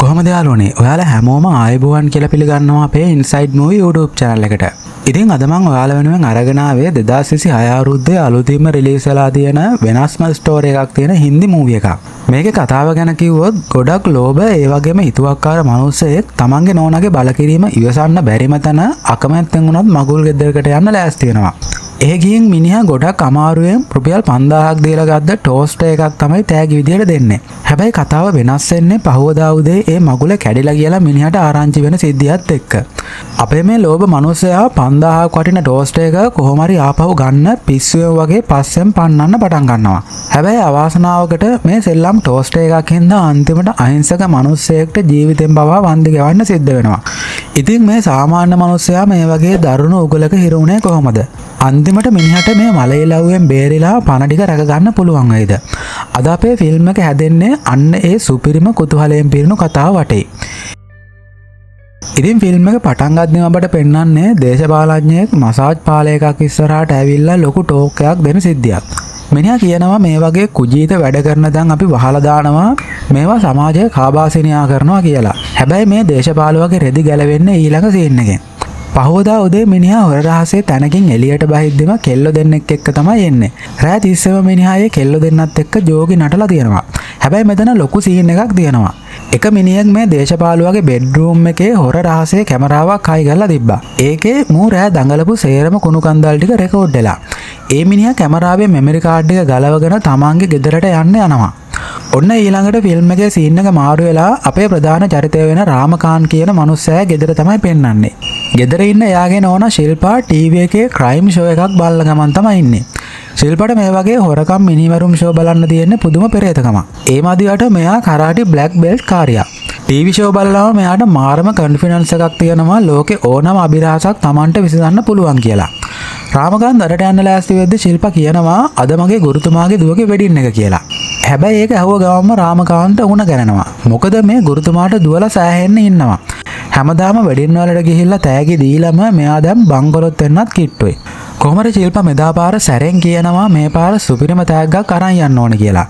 කොහොමද යාළුවනේ? ඔයාලා හැමෝම ආයුබෝවන් කියලා පිළිගන්නවා අපේ Inside Movie YouTube channel එකට. ඉතින් අද මම ඔයාලා වෙනුවෙන් අරගෙන ආවේ 2026 අවුරුද්දේ අලුතින්ම රිලීස් වෙලා තියෙන වෙනස්ම ස්ටෝරි එකක් තියෙන හින්දි මූවි එකක්. මේකේ කතාව ගැන කිව්වොත් ගොඩක් ලෝභ ඒ වගේම හිතුවක්කාර මිනිස්සෙක් තමන්ගේ නෝනාගේ බලකිරීම ඉවසන්න බැරිම තැන අකමැත්තෙන් වුණත් මගුල් ගෙදරකට යන්න ලෑස්ති වෙනවා. ඒ ගිහින් මිනිහා ගොඩක් අමාරුවෙන් රුපියල් 5000ක් දීලා ගත්ත ටෝස්ටර් එකක් තමයි තෑගි විදියට දෙන්නේ. හැබැයි කතාව වෙනස් වෙන්නේ පහවදා උදේ ඒ මගුල කැඩිලා කියලා මිනිහට ආරංචි වෙන සිද්ධියත් එක්ක. අපේ මේ ලෝභ මිනිස්සයා 5000ක් වටින ටෝස්ටර් එක කොහොම හරි ආපහු ගන්න පිස්සුවෙන් වගේ පස්සෙන් පන්නන්න පටන් ගන්නවා. හැබැයි අවාසනාවකට මේ සෙල්ලම් ටෝස්ටර් එකක් හින්දා අන්තිමට අහිංසක මිනිස්සෙක්ට ජීවිතෙන් පවා වන්දි ගෙවන්න සිද්ධ වෙනවා. ඉතින් මේ සාමාන්‍ය මිනිස්සයා මේ වගේ දරුණු උගලක හිරුුනේ කොහොමද? අන්තිමට මිනිහට මේ මලේලව්වෙන් බේරිලා පණ ටික රැක ගන්න පුළුවන් වෙයිද? අද අපේ ෆිල්ම් එක හැදෙන්නේ අන්න ඒ සුපිරිම කුතුහලයෙන් පිරුණු කතාව වටේ. ඉතින් ෆිල්ම් එක පටන් ගන්න අපට පෙන්වන්නේ දේශපාලඥයෙක් මසාජ් පාලයකක් ඉස්සරහට ඇවිල්ලා ලොකු ටෝක් එකක් දෙන සිද්ධියක්. මිනිහා කියනවා මේ වගේ කුජීත වැඩ කරන දන් අපි වහලා දානවා මේවා සමාජයේ කාබාසිනියා කරනවා කියලා. හැබැයි මේ දේශපාලුවගේ රෙදි ගැලවෙන්නේ ඊළඟ සීන් එකෙන්. පහවදා උදේ මිනිහා හොර රහසේ තැනකින් එළියට බහිද්දිම කෙල්ල දෙන්නෙක් එක්ක තමයි එන්නේ. රෑ 30ම මිනිහායේ කෙල්ල දෙන්නත් එක්ක ජෝගි නටලා තියෙනවා. හැබැයි මෙතන ලොකු සීන් එකක් තියෙනවා. එක මිනිහෙක් මේ දේශපාලුවගේ බෙඩ්රූම් එකේ හොර රහසේ කැමරාවක් හයි කරලා තිබ්බා. ඒකේ මූ රෑ දඟලපු සේරම කුණු කන්දල් ටික රෙකෝඩ් වෙලා. ඒ මිනිහා කැමරාවේ මෙමරි කාඩ් එක ගලවගෙන තමන්ගේ ගෙදරට යන්න යනවා. ඔන්න ඊළඟට ෆිල්ම් එකේ සීන් එක මාරු වෙලා අපේ ප්‍රධාන චරිතය වෙන රාමකාන් කියන මනුස්සයා ගෙදර තමයි පෙන්වන්නේ. ගෙදර ඉන්න එයාගේ නෝනා ශිල්පා ටීවී එකේ ක්‍රයිම් ෂෝ එකක් බලන ගමන් තමයි ඉන්නේ. ශිල්පට මේ වගේ හොරකම් මිනිවරුම් ෂෝ බලන්න තියෙන්නේ පුදුම පෙරේතකමක්. ඒ මදිවට මෙයා කරාටි බ්ලැක් බෙල්ට් කාරියා. ටීවී ෂෝ බලලාම මෙයාට මාරම කොන්ෆිඩන්ස් එකක් තියෙනවා ලෝකේ ඕනම අභිරහසක් Tamanට විසඳන්න පුළුවන් කියලා. රාමකාන්ත දරට යන්න ලෑස්ති වෙද්දි ශිල්පා කියනවා අද මගේ ගුරුතුමාගේ දුවගේ වෙඩින් එක කියලා. හැබැයි ඒක ඇහුව ගමන්ම රාමකාන්ත උණ ගැනෙනවා. මොකද මේ ගුරුතුමාට දුවලා සෑහෙන්න ඉන්නවා. හැමදාම වෙඩින් වලට ගිහිල්ලා තෑගි දීලම මෙයා දැන් බංගලොත් වෙන්නත් කිට්ටුයි. කොහමද ශිල්පා මෙදා පාර සැරෙන් කියනවා මේ පාර සුපිරිම තෑග්ගක් අරන් යන්න ඕන කියලා.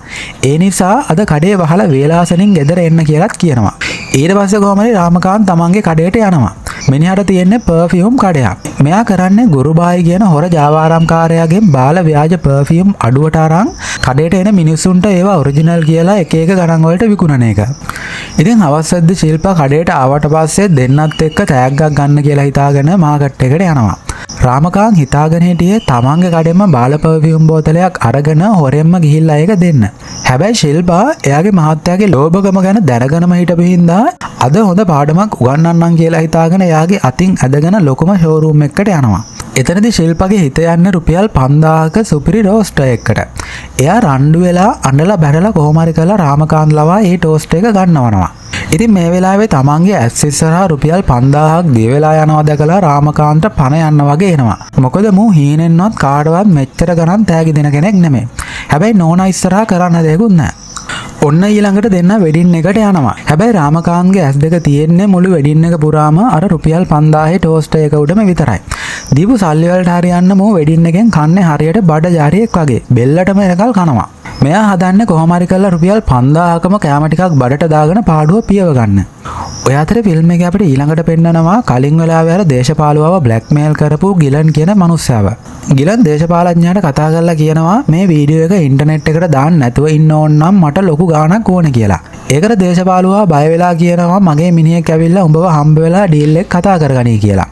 ඒ නිසා අද කඩේ වහලා වේලාසනින් ගෙදර එන්න කියලාත් කියනවා. ඊට පස්සේ කොහමද රාමකාන්ත තමන්ගේ කඩේට යනවා. මිනිහට තියෙන්නේ පර්ෆියුම් කඩයක්. මෙයා කරන්නේ ගුරුබායි කියන හොර ජාවාරම්කාරයාගෙන් බාල ව්‍යාජ පර්ෆියුම් අඩුවට අරන් කඩේට එන මිනිස්සුන්ට ඒවා ඔරිජිනල් කියලා එක එක ගණන් වලට විකුණන එක. ඉතින් අවස්සද්ද ශිල්පා කඩේට ආවට පස්සේ දෙන්නත් එක්ක තෑග්ගක් ගන්න කියලා හිතාගෙන මාකට් එකට යනවා. රාමකාන්ත හිතාගෙන හිටියේ තමන්ගේ කඩෙන්ම බාල පර්ෆියුම් බෝතලයක් අරගෙන හොරෙන්ම ගිහිල්ලා ඒක දෙන්න. හැබැයි ශිල්පා එයාගේ මහත්තයාගේ ලෝභකම ගැන දැනගෙනම හිටපු හින්දා අද හොඳ පාඩමක් උගන්වන්නම් කියලා හිතාගෙන එයාගේ අතින් ඇදගෙන ලොකුම ෂෝරූම් එකකට යනවා. එතනදී ශිල්පගේ හිත යන්නේ රුපියල් 5000ක සුපිරි ටෝස්ටර් එකකට. එයා රණ්ඩු වෙලා අඬලා බැරලා කොහොම හරි කරලා රාමකාන්ත ලවා ඒ ටෝස්ටර් එක ගන්නවනවා. ඉතින් මේ වෙලාවේ තමන්ගේ ඇස් ඉස්සරහා රුපියල් 5000ක් දිය වෙලා යනවා දැකලා රාමකාන්ත පණ යන්න වගේ එනවා. මොකද මූ හීනෙන්වත් කාටවත් මෙච්චර ගණන් තෑගි දෙන කෙනෙක් නෙමෙයි. හැබැයි නෝනා ඉස්සරහා කරන්න දෙයක්වත් නැහැ. ඔන්න ඊළඟට දෙන්න වෙඩින් එකට යනවා. හැබැයි රාමකාන්ගේ ඇස් දෙක තියෙන්නේ මුළු වෙඩින් එක පුරාම අර රුපියල් 5000 ටෝස්ටර් එක උඩම විතරයි. දීපු සල්ලි වලට හරියන්න මෝ වෙඩින් එකෙන් කන්නේ හරියට බඩ ජාරියෙක් වගේ. බෙල්ලටම එනකල් කනවා. මෙයා හදන්නේ කොහොම හරි කරලා රුපියල් 5000කම කැම ටිකක් බඩට දාගෙන පාඩුව පියව ගන්න. ඔය අතරේ ෆිල්ම් එකේ අපිට ඊළඟට පෙන්නනවා කලින් වෙලාවේ අර දේශපාලුවව බ්ලැක්මේල් කරපු ගිලන් කියන මනුස්සයව. ගිලන් දේශපාලඥයාට කතා කරලා කියනවා මේ වීඩියෝ එක ඉන්ටර්නෙට් එකට දාන්න නැතුව ඉන්න ඕන නම් මට ලොකු ගාණක් ඕනේ කියලා. ඒකට දේශපාලුවා බය වෙලා කියනවා මගේ මිනිහෙක් ඇවිල්ලා උඹව හම්බ වෙලා ඩීල් එක කතා කරගනී කියලා.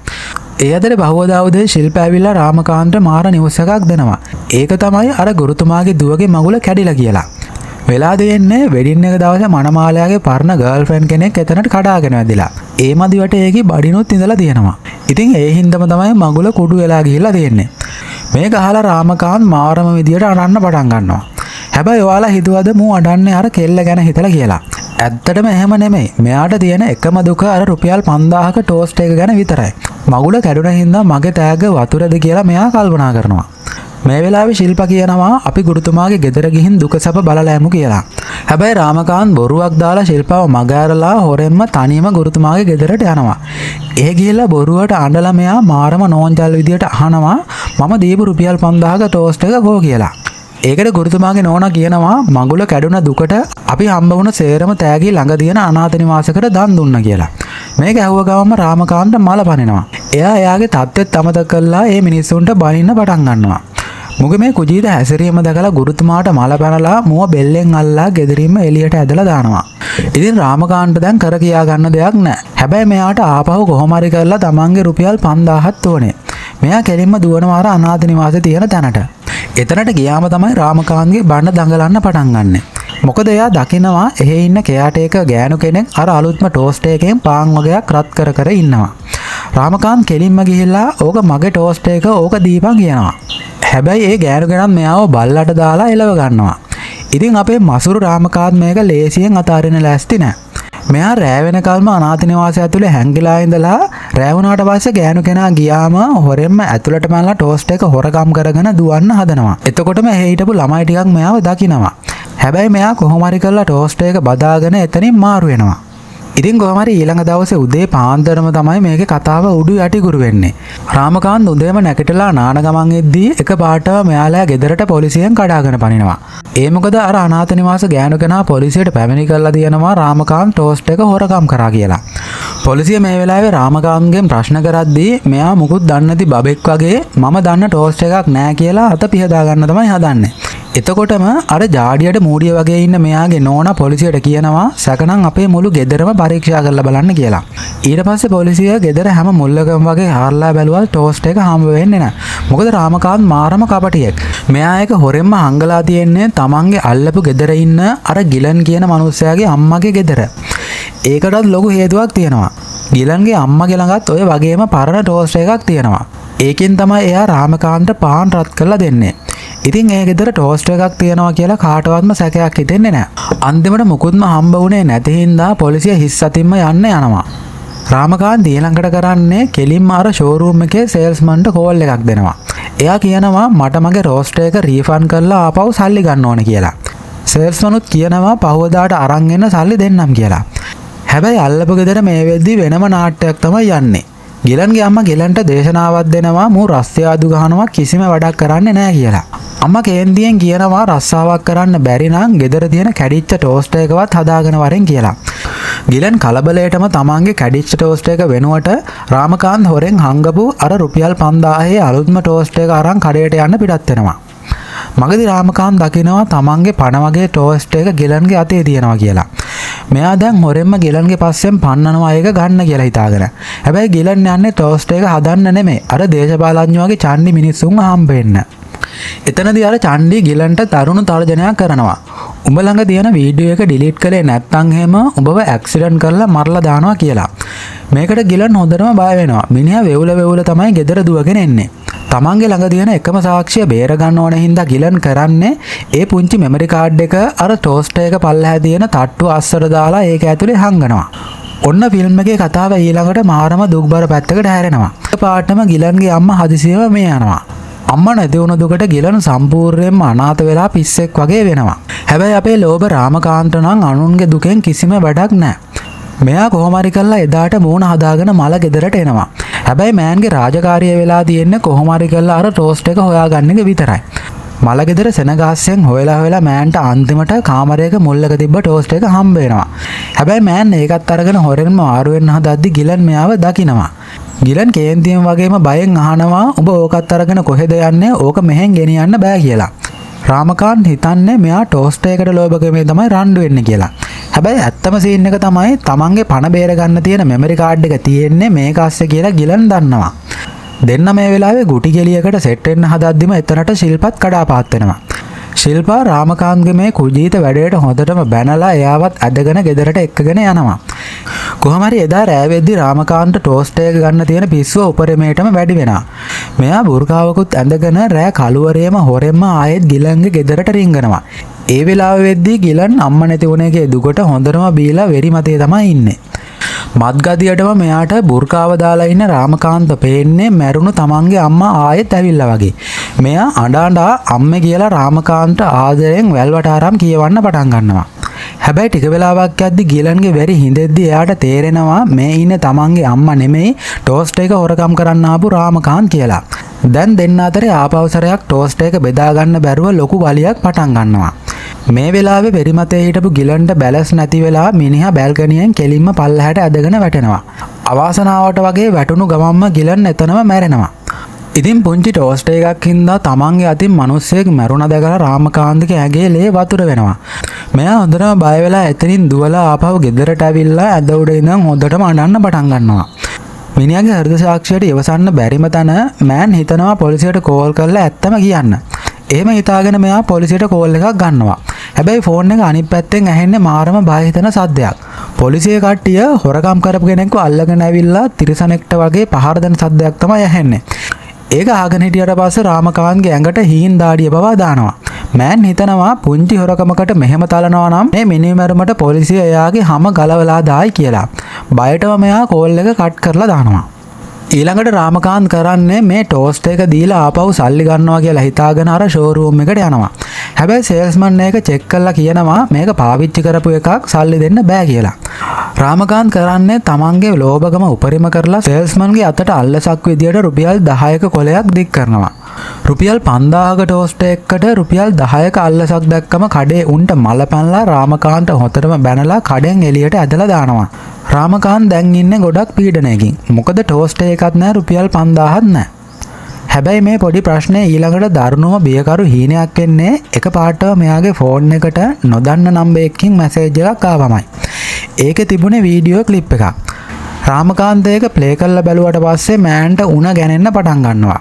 ඒ අතරේ බහුවදා උදේ ශිල්ප ඇවිල්ලා රාමකාන්ත මාර නිවුස් එකක් දෙනවා. ඒක තමයි අර ගුරුතුමාගේ දුවගේ මගුල කැඩිලා කියලා. වෙලා දෙන්නේ වෙඩින් එක දවසේ මනමාලයාගේ පරණ ගර්ල්ෆ්‍රෙන්ඩ් කෙනෙක් එතනට කඩාගෙන වැදිලා. ඒ මදිවට ඒකේ බඩිනුත් ඉඳලා තියෙනවා. ඉතින් ඒ හින්දම තමයි මගුල කුඩු වෙලා ගිහිල්ලා තියෙන්නේ. මේක අහලා රාමකාන්ත මාරම විදියට අඬන්න පටන් ගන්නවා. හැබැයි ඔයාලා හිතුවද මූ අඬන්නේ අර කෙල්ල ගැන හිතලා කියලා. ඇත්තටම එහෙම නෙමෙයි. මෙයාට තියෙන එකම දුක අර රුපියල් 5000ක ටෝස්ට් එක ගැන විතරයි. මගුල කැඩුන හින්දා මගේ තෑග්ග වතුරද කියලා මෙයා කල්පනා කරනවා. මේ වෙලාවේ ශිල්පා කියනවා අපි ගුරුතුමාගේ ගෙදර ගිහින් දුක සැප බලලා යමු කියලා. හැබැයි රාමකාන්ත බොරුවක් දාලා ශිල්පාව මග ඇරලා හොරෙන්ම තනියම ගුරුතුමාගේ ගෙදරට යනවා. ඒ ගිහිල්ලා බොරුවට අඬලා මෙයා මාරම නෝන්ජල් විදියට අහනවා මම දීපු රුපියල් 5000ක ටෝස්ට් එක කෝ කියලා. ඒකට ගුරුතුමාගේ නෝනා කියනවා මගුල කැඩුන දුකට අපි හම්බ වුණ සේරම තෑගි ළඟ තියෙන අනාථ නිවාසයකට දන් දුන්නා කියලා. මේක ඇහුව ගමම රාමකාන්ත මල පනිනවා. එයා එයාගේ තත්ත්වෙත් අමතක කරලා මේ මිනිස්සුන්ට බනින්න පටන් ගන්නවා. මුගේ මේ කුජීත හැසිරීම දැකලා ගුරුතුමාට මල පැනලා මුව බෙල්ලෙන් අල්ලා ගෙදරින්ම එළියට ඇදලා දානවා. ඉතින් රාමකාන්ත දැන් කර කියා ගන්න දෙයක් නැහැ. හැබැයි මෙයාට ආපහු කොහොම හරි කරලා තමන්ගේ රුපියල් 5000ක් ඕනේ. මෙයා කෙලින්ම දුවනවා අර අනාථ නිවාසයේ තියෙන තැනට. එතනට ගියාම තමයි රාමකාන්තගේ බණ්ඩ දඟලන්න පටන් ගන්නෙ. මොකද එයා දකිනවා එහෙ ඉන්න කෙයාටේක ගෑනු කෙනෙක් අර අලුත්ම ටෝස්ට් එකෙන් පාන් වගේක් රත් කර කර ඉන්නවා. රාමකාන්ත කෙලින්ම ගිහිල්ලා ඕක මගේ ටෝස්ට් එක ඕක දීපන් කියනවා. හැබැයි ඒ ගෑනු කෙනත් මෙයාව බල්ලට දාලා එලව ගන්නවා. ඉතින් අපේ මසුරු රාමකාන්ත මේක ලේසියෙන් අතාරින්න ලෑස්ති නැහැ. මෙයා රෑ වෙනකල්ම අනාථ නිවාසය ඇතුලේ හැංගිලා ඉඳලා රෑ වුණාට පස්සේ ගෑනු කෙනා ගියාම හොරෙන්ම ඇතුළට මල්ලා ටෝස්ට් එක හොරකම් කරගෙන දුවන්න හදනවා. එතකොටම එහෙ හිටපු ළමයි ටිකක් මෙයාව දකිනවා. හැබැයි මෙයා කොහොම හරි කරලා ටෝස්ට් එක බදාගෙන එතනින් මාරු වෙනවා. ඉතින් කොහොම හරි ඊළඟ දවසේ උදේ පාන්දරම තමයි මේකේ කතාව උඩු යටිකුරු වෙන්නේ. රාමකාන්ත උදේම නැගිටලා නාන ගමන් එද්දී එකපාරටම මෙයාලා ගෙදරට පොලිසියෙන් කඩාගෙන පනිනවා. ඒ මොකද අර අනාථ නිවාස ගෑනු කෙනා පොලිසියට පැමිණි කරලා තියෙනවා රාමකාන්ත ටෝස්ට් එක හොරකම් කරා කියලා. පොලිසිය මේ වෙලාවේ රාමකාන්තගෙන් ප්‍රශ්න කරද්දී මෙයා මුකුත් දන්නේ නැති බබෙක් වගේ මම දන්න ටෝස්ට් එකක් නෑ කියලා අත පිහදා ගන්න තමයි හදන්නේ. එතකොටම අර ජාඩියට මූඩිය වගේ ඉන්න මෙයාගේ නෝනා පොලිසියට කියනවා සැකනම් අපේ මුළු ගෙදරම පරීක්ෂා කරලා බලන්න කියලා. ඊට පස්සේ පොලිසිය ගෙදර හැම මුල්ලකම වගේ හාරලා බැලුවා ටෝස්ට් එක හම්බ වෙන්නේ නැහැ. මොකද රාමකාන්ත මාරම කපටියෙක්. මෙයා එක හොරෙන්ම හංගලා තියෙන්නේ තමන්ගේ අල්ලපු ගෙදර ඉන්න අර ගිලන් කියන මිනිස්සයාගේ අම්මගේ ගෙදර. ඒකටත් ලොකු හේතුවක් තියෙනවා. ගිලන්ගේ අම්මගේ ළඟත් ඔය වගේම පරණ ටෝස්ට් එකක් තියෙනවා. ඒකෙන් තමයි එයා රාමකාන්ත පාන් රත් කරලා දෙන්නේ. ඉතින් ඒ ගෙදර ටෝස්ට් එකක් තියෙනවා කියලා කාටවත්ම සැකයක් හිතෙන්නේ නැහැ. අන්තිමට මුකුත්ම හම්බ වුණේ නැති හින්දා පොලිසිය හිස් අතින්ම යන්න යනවා. රාමකාන්ත ඊළඟට කරන්නේ කෙලින්ම අර ෂෝරූම් එකේ සේල්ස්මන්ට කෝල් එකක් දෙනවා. එයා කියනවා මට මගේ රෝස්ට් එක රීෆන්ඩ් කරලා ආපහු සල්ලි ගන්න ඕනේ කියලා. සේල්ස්මනුත් කියනවා පහවදාට අරන් එන්න සල්ලි දෙන්නම් කියලා. හැබැයි අල්ලපු ගෙදර මේ වෙද්දි වෙනම නාට්‍යයක් තමයි යන්නේ. ගිලන්ගේ අම්මා ගිලන්ට දේශනාවක් දෙනවා මූ රස්තියාදු ගහනවා කිසිම වැඩක් කරන්නේ නැහැ කියලා. අම්මා කේන්දියෙන් කියනවා රස්සාවක් කරන්න බැරි නම් ගෙදර තියෙන කැඩිච්ච ටෝස්ට් එකවත් හදාගෙන වරෙන් කියලා. ගිලන් කලබලයටම තමන්ගේ කැඩිච්ච ටෝස්ට් එක වෙනුවට රාමකාන්ත හොරෙන් හංගපු අර රුපියල් 5000 අලුත්ම ටෝස්ට් එක අරන් කඩේට යන්න පිටත් වෙනවා. මගදී රාමකාන්ත දකිනවා තමන්ගේ පණ වගේ ටෝස්ට් එක ගිලන්ගේ අතේ තියෙනවා කියලා. මෙයා දැන් හොරෙන්ම ගිලන්ගේ පස්සෙන් පන්නනවා ඒක ගන්න කියලා හිතාගෙන. හැබැයි ගිලන් යන්නේ ටෝස්ට් එක හදන්න නෙමෙයි. අර දේශපාලඥයෝ වගේ චණ්ඩි මිනිස්සුන් හම්බෙන්න. එතනදී අර චණ්ඩි ගිලන්ට තරුණ තර්ජනයක් කරනවා. උඹ ළඟ තියෙන වීඩියෝ එක ඩිලීට් කළේ නැත්නම් එහෙම උඹව ඇක්සිඩන්ට් කරලා මරලා දානවා කියලා. මේකට ගිලන් හොඳටම බය වෙනවා. මිනිහා වෙවුල තමයි ගෙදර දුවගෙන එන්නේ. තමන්ගේ ළඟ තියෙන එකම සාක්ෂිය බේර ගන්න ඕන හින්දා ගිලන් කරන්නේ ඒ පුංචි මෙමරි කාඩ් එක අර ටෝස්ට් එක පල්ලෙහා තියෙන තට්ටුව අස්සට දාලා ඒක ඇතුලේ හංගනවා. ඔන්න ෆිල්ම් එකේ කතාව ඊළඟට මාරම දුක්බර පැත්තකට හැරෙනවා. පාටම ගිලන්ගේ අම්මා හදිසියෙම මේ යනවා. අම්මා නැති වුණ දුකට ගිලන් සම්පූර්ණයෙන්ම අනාථ වෙලා පිස්සෙක් වගේ වෙනවා. හැබැයි අපේ ලෝභ රාමකාන්ත නම් අනුන්ගේ දුකෙන් කිසිම වැඩක් නැහැ. මෙයා කොහොම හරි කරලා එදාට මූණ හදාගෙන මල ගෙදරට එනවා. හැබැයි මෑන්ගේ රාජකාරිය වෙලා තියෙන්නේ කොහොම හරි කරලා අර ටෝස්ට් එක හොයාගන්න එක විතරයි. මල ගෙදර සෙනගාස්සෙන් හොයලා මෑන්ට අන්තිමට කාමරයක මුල්ලක තිබ්බ ටෝස්ට් එක හම්බ වෙනවා. හැබැයි මෑන් ඒකත් අරගෙන හොරෙන්ම ආරු වෙන්න හදද්දි ගිලන් මෙයාව දකිනවා. ගිලන් කේන්තියෙන් වගේම බයෙන් අහනවා උඹ ඕකත් අරගෙන කොහෙද යන්නේ? ඕක මෙහෙන් ගෙනියන්න බෑ කියලා. රාමකාන්ත හිතන්නේ මෙයා ටෝස්ට් එකකට ලෝභකමේ තමයි රණ්ඩු වෙන්නේ කියලා. හැබැයි ඇත්තම සීන් එක තමයි තමන්ගේ පණ බේර ගන්න තියෙන මෙමරි කාඩ් එක තියෙන්නේ මේක ASCII කියලා ගිලන් දන්නවා. දෙන්න මේ වෙලාවේ ගුටි ගෙලියකට සෙට් වෙන්න හදද්දිම එතනට ශිල්පත් කඩාපාත් වෙනවා. ශිල්පා රාමකාන්තගේ මේ කුජීත වැඩේට හොඳටම බැනලා එයාවත් ඇදගෙන ගෙදරට එක්කගෙන යනවා. කොහොම හරි එදා රෑ වෙද්දි රාමකාන්ත ටෝස්ට් එක ගන්න තියෙන පිස්සුව උපරිමයටම වැඩි වෙනවා. මෙයා බුර්කාවකුත් ඇඳගෙන රෑ කළුවරේම හොරෙන්ම ආයෙත් ගිලන්ගේ ගෙදරට රිංගනවා. ඒ වෙලාව වෙද්දී ගිලන් අම්මා නැති වුණ එකේ දුකට හොඳටම බීලා වෙරි මතේ තමයි ඉන්නේ. මත්ගදියටම මෙයාට බුර්කාව දාලා ඉන්න රාමකාන්ත පේන්නේ මැරුණු තමන්ගේ අම්මා ආයෙත් ඇවිල්ලා වගේ. මෙයා අඬා අම්මේ කියලා රාමකාන්ත ආදරෙන් වැල්වටාරම් කියවන්න පටන් ගන්නවා. හැබැයි ටික වෙලාවක් යද්දි ගිලන්ගේ වෙරි හිඳෙද්දි එයාට තේරෙනවා මේ ඉන්නේ තමන්ගේ අම්මා නෙමෙයි ටෝස්ට් එක හොරකම් කරන්න ආපු රාමකාන්ත කියලා. දැන් දෙන්න අතරේ ආපෞසරයක් ටෝස්ට් එක බෙදා ගන්න බැරුව ලොකු වලියක් පටන් ගන්නවා. මේ වෙලාවේ පෙරිමතේ හිටපු ගිලන්ට බැලන්ස් නැති වෙලා මිනිහා බැල්කනියෙන් කෙලින්ම පල්ලහැට ඇදගෙන වැටෙනවා. අවාසනාවට වගේ වැටුණු ගමන්ම ගිලන් එතනම මැරෙනවා. ඉතින් පුංචි ටෝස්ට් එකක් හින්දා තමන්ගේ අතින් මිනිස්සෙක් මැරුණ දැකලා රාමකාන්තගේ ඇඟේ ලේ වතුර වෙනවා. මෙයා හොඳටම බය වෙලා එතනින් දුවලා ආපහු ගෙදරට ඇවිල්ලා ඇද උඩ ඉඳන් හොඳටම අඬන්න පටන් ගන්නවා. මිනිහාගේ හෘද සාක්ෂියට ඉවසන්න බැරිම තැන මෑන් හිතනවා පොලිසියට කෝල් කරලා ඇත්තම කියන්න. එහෙම හිතාගෙන මෙයා පොලිසියට කෝල් එකක් ගන්නවා. හැබැයි ෆෝන් එක අනිත් පැත්තෙන් ඇහෙන්නේ මාරම බය හිතෙන සද්දයක්. පොලිසිය කට්ටිය හොරකම් කරපු කෙනෙක්ව අල්ලගෙන ඇවිල්ලා තිරසනෙක්ට වගේ පහර දෙන සද්දයක් තමයි ඇහෙන්නේ. ඒක අහගෙන හිටියට පස්සේ රාමකාන්ගේ ඇඟට හීන් දාඩිය පවා දානවා. මෑන් හිතනවා පුංචි හොරකමකට මෙහෙම තලනවා නම් මේ මිනිමරුමට පොලිසිය එයාගේ හැම ගලවලා දායි කියලා. බයටම මෙයා කෝල් එක කට් කරලා දානවා. ඊළඟට රාමකාන්ත් කරන්නේ මේ ටෝස්ට් එක දීලා ආපහු සල්ලි ගන්නවා කියලා හිතාගෙන අර ෂෝරූම් එකට යනවා. හැබැයි සේල්ස්මන් එක චෙක් කරලා කියනවා මේක පාවිච්චි කරපු එකක් සල්ලි දෙන්න බෑ කියලා. රාමකාන්ත් කරන්නේ තමන්ගේ ලෝභකම උපරිම කරලා සේල්ස්මන්ගේ අතට අල්ලසක් විදියට රුපියල් 10ක කොලයක් දික් කරනවා. රුපියල් 5000ක ටෝස්ට් එකකට රුපියල් 10ක අල්ලසක් දැක්කම කඩේ උන්ට මල පැනලා රාමකාන්ත හොතරම බැනලා කඩෙන් එළියට ඇදලා දානවා. රාමකාන්ත් දැන් ඉන්නේ ගොඩක් පීඩනයකින්. මොකද ටෝස්ට් එකක් නැහැ රුපියල් 5000ක් නැහැ. හැබැයි මේ පොඩි ප්‍රශ්නේ ඊළඟට දරුණුම බියකරු හීනයක් එන්නේ එකපාරටම මෙයාගේ ෆෝන් එකට නොදන්න නම්බරයකින් මැසේජ් එකක් ආවමයි. ඒකේ තිබුණේ වීඩියෝ ක්ලිප් එකක්. රාමකාන්ත ඒක ප්ලේ කරලා බැලුවට පස්සේ මෑන්ට උණ ගැනෙන්න පටන් ගන්නවා.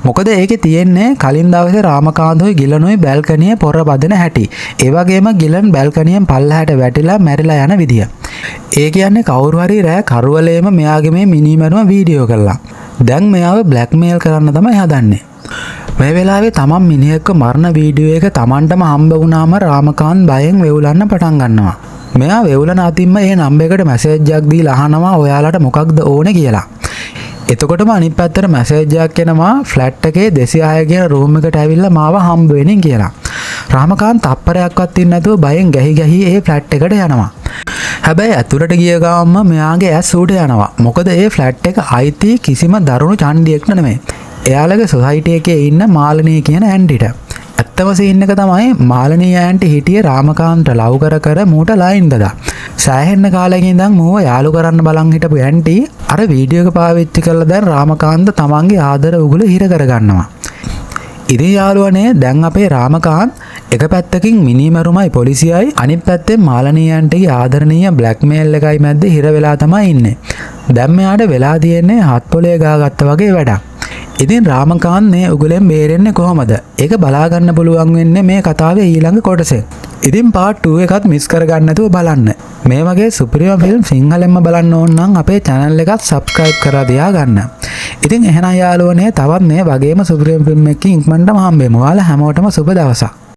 මොකද ඒකේ තියෙන්නේ කලින් දවසේ රාමකාන්තෝයි ගිලනුයි බැල්කනියේ පොර බදින හැටි. ඒ වගේම ගිලන් බැල්කනියෙන් පල්ලහැට වැටිලා මැරිලා යන විදිය. ඒ කියන්නේ කවුරු හරි රෑ කරුවලේම මෙයාගේ මේ මිනිමරුම වීඩියෝ කළා. දැන් මෙයාව බ්ලැක්මේල් කරන්න තමයි හදන්නේ. මේ වෙලාවේ තමන් මිනිහෙක්ව මරණ වීඩියෝ එක තමන්ටම හම්බ වුණාම රාමකාන්ත් බයෙන් වෙවුලන්න පටන් ගන්නවා. මෙයා වෙවුලන අතින්ම ඒ නම්බර් එකට මැසේජ් එකක් දීලා අහනවා ඔයාලට මොකක්ද ඕනේ කියලා. එතකොටම අනිත් පැත්තට මැසේජ් එකක් එනවා ෆ්ලැට් එකේ 206 කියන රූම් එකට ඇවිල්ලා මාව හම්බ වෙනින් කියලා. රාමකාන්ත් තප්පරයක්වත් ඉන්නේ නැතුව බයෙන් ගැහි ඒ ෆ්ලැට් එකට යනවා. හැබැයි ඇතුළට ගිය ගමන්ම මෙයාගේ ඇස් උඩ යනවා. මොකද ඒ ෆ්ලැට් එක අයිති කිසිම දරුණු චණ්ඩියෙක් නෙමෙයි. එයාලගේ සොසයිටි එකේ ඉන්න මාළනී කියන ඇන්ටිට. ඇත්තම සීන් එක තමයි මාළනී ඇන්ටි හිටියේ රාමකාන්ත ලව් කර මූට ලයින් දදා. සෑහෙන්න කාලෙකින් ඉඳන් මූව යාළු කරන්න බලන් හිටපු ඇන්ටි අර වීඩියෝ එක පාවිච්චි කරලා දැන් රාමකාන්ත තමන්ගේ ආදර උගුල හිර කරගන්නවා. ඉතින් යාළුවනේ දැන් අපේ රාමකාන්ත් එක පැත්තකින් මිනිමරුමයි පොලිසියයි අනිත් පැත්තෙන් මාළනී ඇන්ටිගේ ආදරණීය බ්ලැක්මේල් එකයි මැද්ද හිර වෙලා තමයි ඉන්නේ. දැන් මෙයාට වෙලා තියෙන්නේ හත් පොලේ ගාගත්ත වගේ වැඩක්. ඉතින් රාමකාන්ත් මේ උගලෙන් බේරෙන්නේ කොහොමද? ඒක බලා ගන්න පුළුවන් වෙන්නේ මේ කතාවේ ඊළඟ කොටසේ. ඉතින් part 2 එකත් මිස් කරගන්න නැතුව බලන්න. මේ වගේ සුපිරිම ෆිල්ම් සිංහලෙන්ම බලන්න ඕන නම් අපේ channel එකත් subscribe කරලා තියාගන්න. ඉතින් එහෙනම් යාළුවනේ තවත් මේ වගේම සුපිරිම ෆිල්ම් එකකින් ඉක්මනටම හම්බෙමු. ඔයාලා හැමෝටම සුබ දවසක්.